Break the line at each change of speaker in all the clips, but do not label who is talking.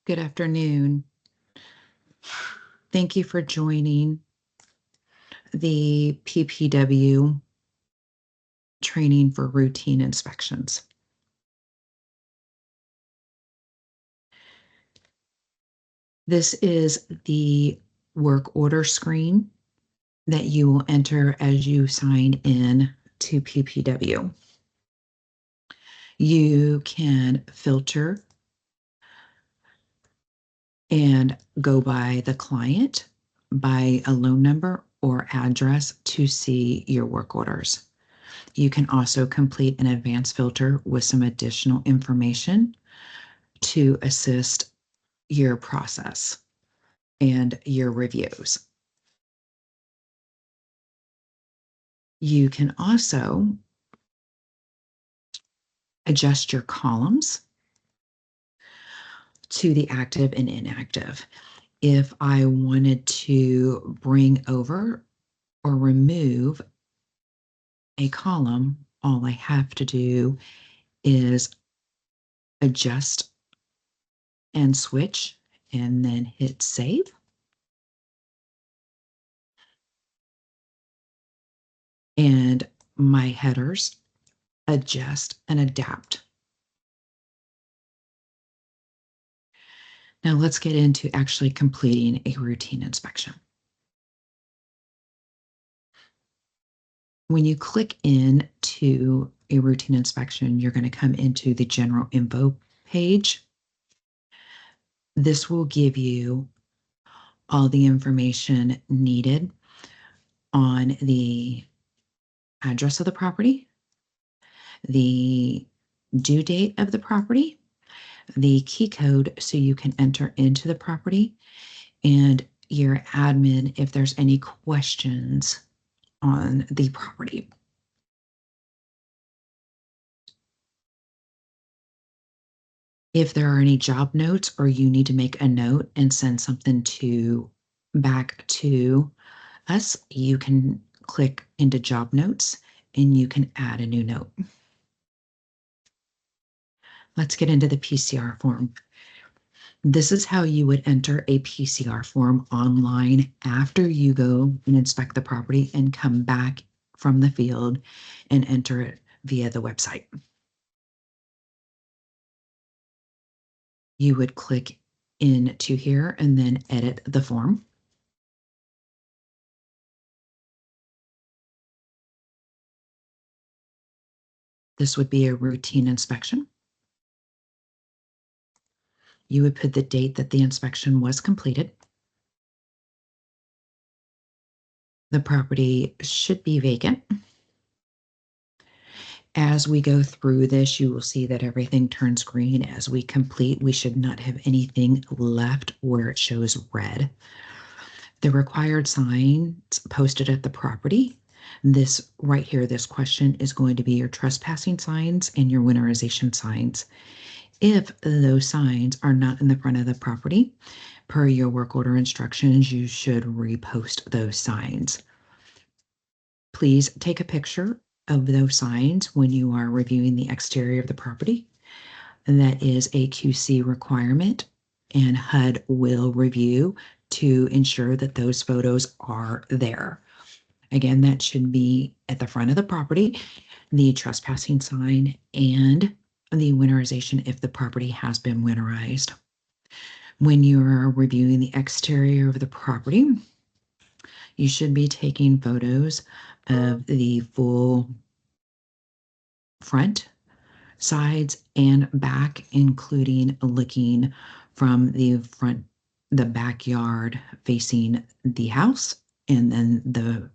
Good afternoon. Thank you for joining the PPW training for routine inspections. This is the work order screen that you will enter as you sign in to PPW. You can filter and go by the client, by a loan number or address to see your work orders. You can also complete an advanced filter with some additional information to assist your process and your reviews. You can also adjust your columns to the active and inactive. If I wanted to bring over or remove a column, all I have to do is adjust and switch and then hit save. And my headers adjust and adapt. Now let's get into actually completing a routine inspection. When you click in to a routine inspection, you're going to come into the general info page. This will give you all the information needed on the address of the property, the due date of the property, the key code so you can enter into the property, and your admin if there's any questions on the property. If there are any job notes or you need to make a note and send something back to us, you can click into job notes and you can add a new note. Let's get into the PCR form. This is how you would enter a PCR form online after you go and inspect the property and come back from the field and enter it via the website. You would click into here and then edit the form. This would be a routine inspection. You would put the date that the inspection was completed. The property should be vacant. As we go through this, you will see that everything turns green as we complete. We should not have anything left where it shows red. The required signs posted at the property. This right here, this question is going to be your trespassing signs and your winterization signs. If those signs are not in the front of the property, per your work order instructions, you should repost those signs. Please take a picture of those signs when you are reviewing the exterior of the property. And that is a QC requirement, and HUD will review to ensure that those photos are there. Again, that should be at the front of the property, the trespassing sign, and the winterization if the property has been winterized. When you're reviewing the exterior of the property, you should be taking photos of the full front, sides, and back, including looking from the front, the backyard facing the house, and then the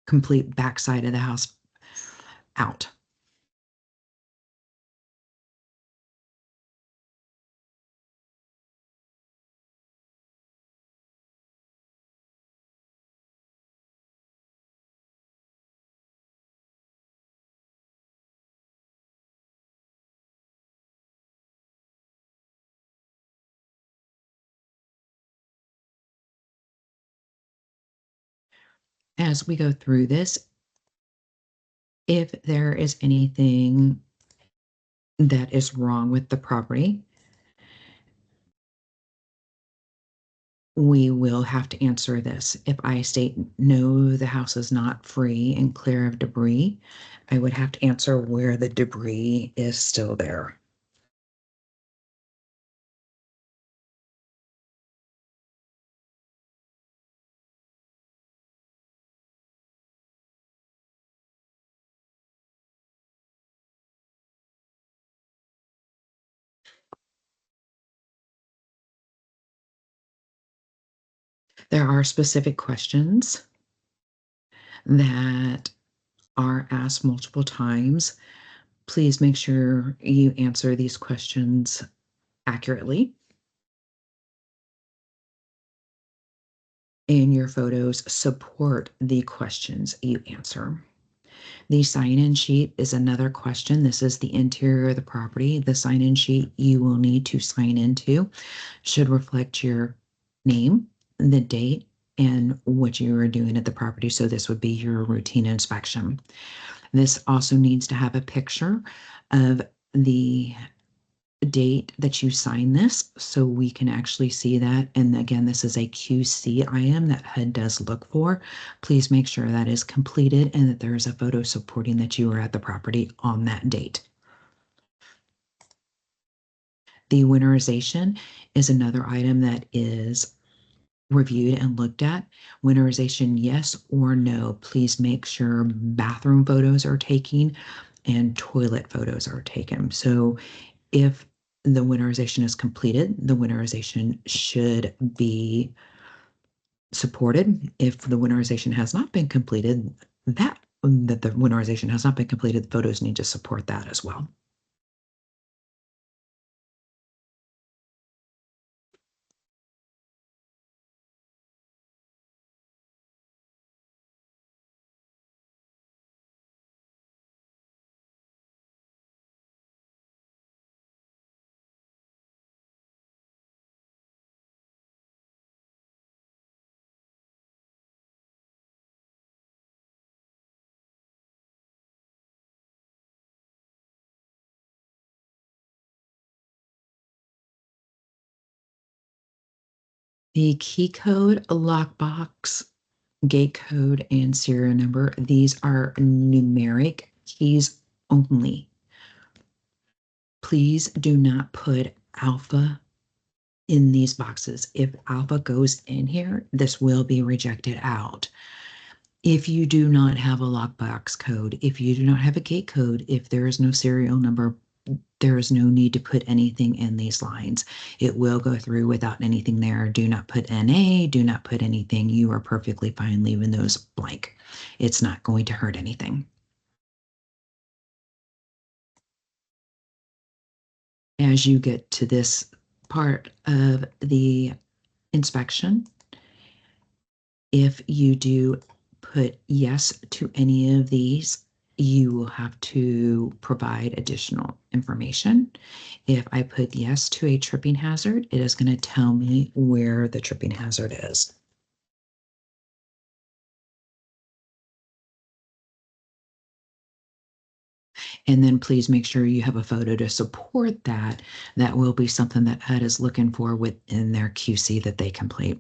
complete backside of the house out. As we go through this, if there is anything that is wrong with the property, we will have to answer this. If I state no, the house is not free and clear of debris, I would have to answer where the debris is still there. There are specific questions that are asked multiple times. Please make sure you answer these questions accurately, and your photos support the questions you answer. The sign-in sheet is another question. This is the interior of the property. The sign-in sheet you will need to sign into should reflect your name, the date, and what you are doing at the property. So this would be your routine inspection. This also needs to have a picture of the date that you sign this so we can actually see that. And again, this is a QC item that HUD does look for. Please make sure that is completed and that there is a photo supporting that you were at the property on that date. The winterization is another item that is reviewed and looked at. Winterization, yes or no. Please make sure bathroom photos are taken and toilet photos are taken. So if the winterization is completed, the winterization should be supported. If the winterization has not been completed, that the winterization has not been completed, the photos need to support that as well. The key code, lockbox, gate code, and serial number, these are numeric keys only. Please do not put alpha in these boxes. If alpha goes in here, this will be rejected out. If you do not have a lockbox code, if you do not have a gate code, if there is no serial number, there is no need to put anything in these lines. It will go through without anything there. Do not put NA, do not put anything. You are perfectly fine leaving those blank. It's not going to hurt anything. As you get to this part of the inspection, if you do put yes to any of these, you will have to provide additional information. If I put yes to a tripping hazard, it is going to tell me where the tripping hazard is. And then please make sure you have a photo to support that. That will be something that HUD is looking for within their QC that they complete.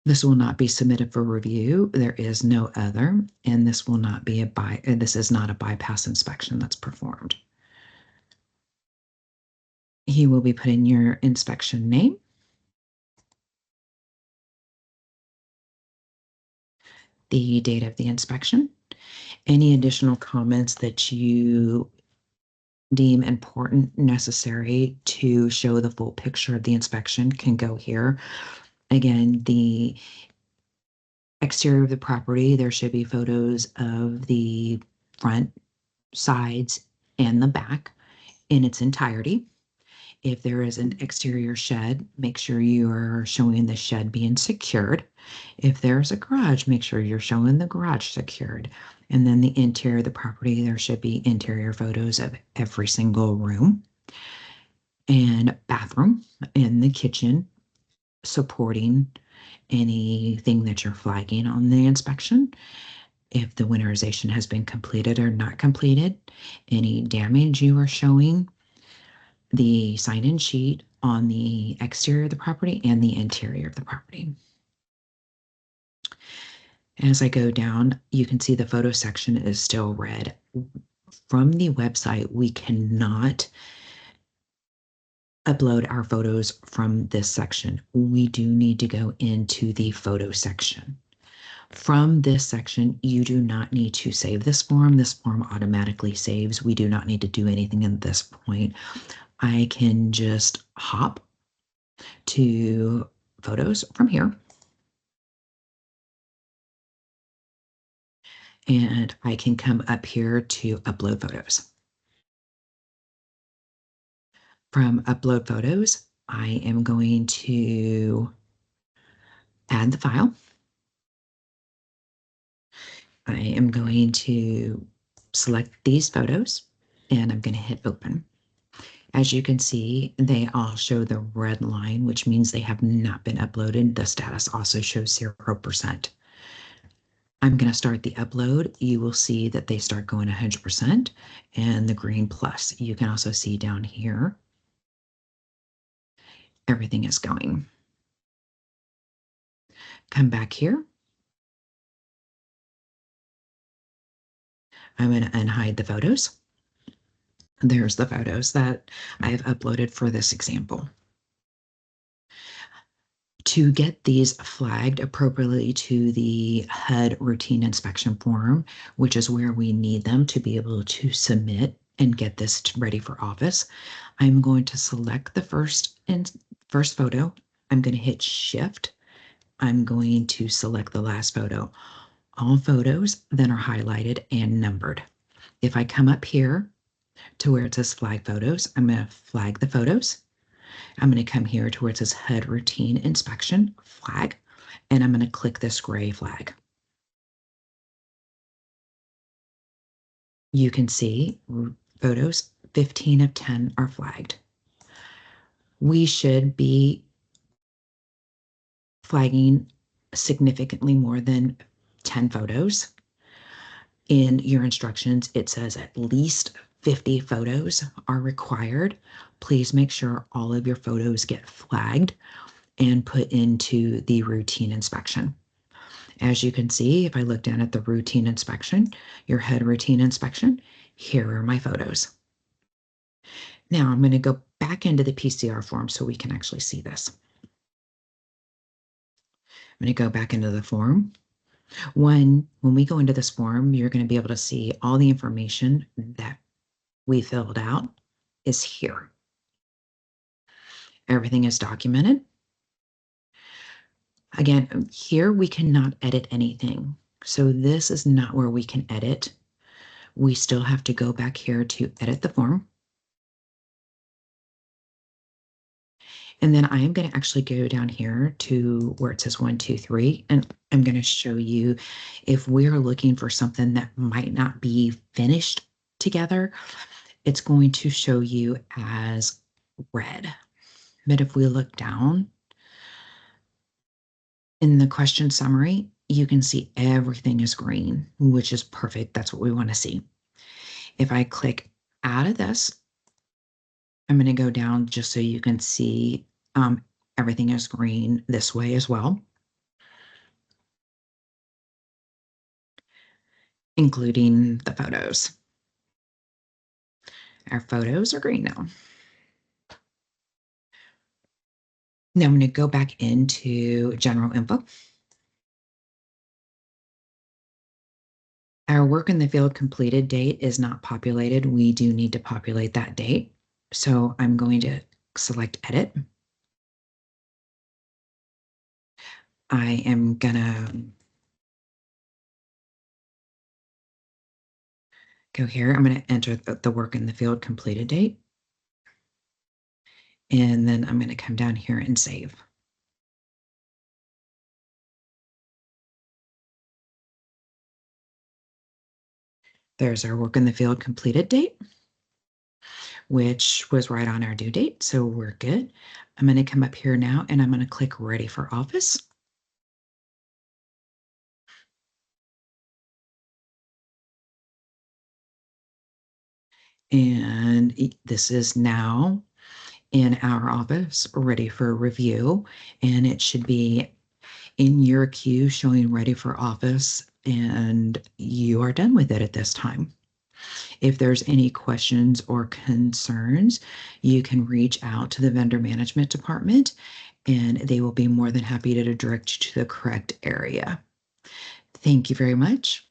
This will not be submitted for review. There is no other, and this will not be this is not a bypass inspection that's performed. He will be putting your inspection name, the date of the inspection, any additional comments that you deem important, necessary to show the full picture of the inspection can go here. Again, the exterior of the property, there should be photos of the front, sides, and the back in its entirety. If there is an exterior shed, make sure you are showing the shed being secured. If there's a garage, make sure you're showing the garage secured. And then the interior of the property, there should be interior photos of every single room and bathroom and the kitchen supporting anything that you're flagging on the inspection. if the winterization has been completed or not completed, any damage you are showing, the sign-in sheet on the exterior of the property and the interior of the property. As I go down, you can see the photo section is still red. From the website, we cannot upload our photos from this section. We do need to go into the photo section. From this section, you do not need to save this form. This form automatically saves. We do not need to do anything at this point. I can just hop to photos from here, and I can come up here to upload photos. From upload photos, I am going to add the file. I am going to select these photos and I'm going to hit open. As you can see, they all show the red line, which means they have not been uploaded. The status also shows 0%. I'm going to start the upload. You will see that they start going 100% and the green plus. You can also see down here, everything is going. Come back here. I'm going to unhide the photos. There's the photos that I have uploaded for this example. To get these flagged appropriately to the HUD routine inspection form, which is where we need them to be able to submit and get this ready for office, I'm going to select the first photo. I'm going to hit Shift. I'm going to select the last photo. All photos then are highlighted and numbered. If I come up here to where it says flag photos, I'm going to flag the photos. I'm going to come here to where it says HUD routine inspection flag, and I'm going to click this gray flag. You can see photos 15 of 10 are flagged. We should be flagging significantly more than 10 photos. In your instructions, it says at least 50 photos are required. Please make sure all of your photos get flagged and put into the routine inspection. As you can see, if I look down at the routine inspection, your HUD routine inspection, here are my photos. Now I'm going to go back into the PCR form so we can actually see this. I'm going to go back into the form. When we go into this form, you're going to be able to see all the information that we filled out is here. Everything is documented. Again, here we cannot edit anything. So this is not where we can edit. We still have to go back here to edit the form. And then I am going to actually go down here to where it says 1, 2, 3, and I'm going to show you if we're looking for something that might not be finished together, it's going to show you as red. But if we look down in the question summary, you can see everything is green, which is perfect. That's what we want to see. If I click out of this, I'm going to go down just so you can see everything is green this way as well, including the photos. Our photos are green now. Now I'm going to go back into general info. Our work in the field completed date is not populated. We do need to populate that date. So I'm going to select edit. I am gonna go here. I'm going to enter the work in the field completed date. And then I'm going to come down here and save. There's our work in the field completed date, which was right on our due date. So we're good. I'm going to come up here now and I'm going to click ready for office. And this is now in our office, ready for review, and it should be in your queue showing ready for office, and you are done with it at this time. If there's any questions or concerns, you can reach out to the vendor management department, and they will be more than happy to direct you to the correct area. Thank you very much.